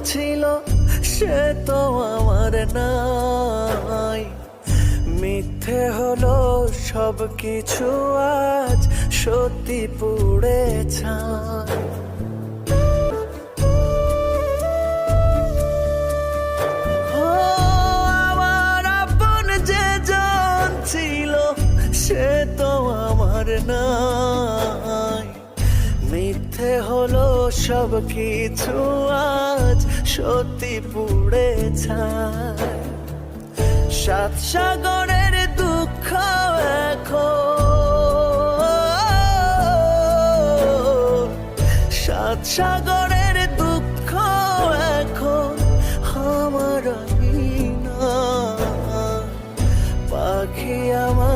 ছিল সে তো আমার নাই, মিথ্যে হলো সব কিছু আজ সত্যি পুড়ে ছাই। আমার আপন যে জন ছিল সে তো আমার নাই, মিথ্যে হলো সব কিছু আজ সত্যি পুড়ে ছাই। সাত সাগরের দুঃখ এখন, সাত সাগরের দুঃখ এখন আমার না, পাখি আমার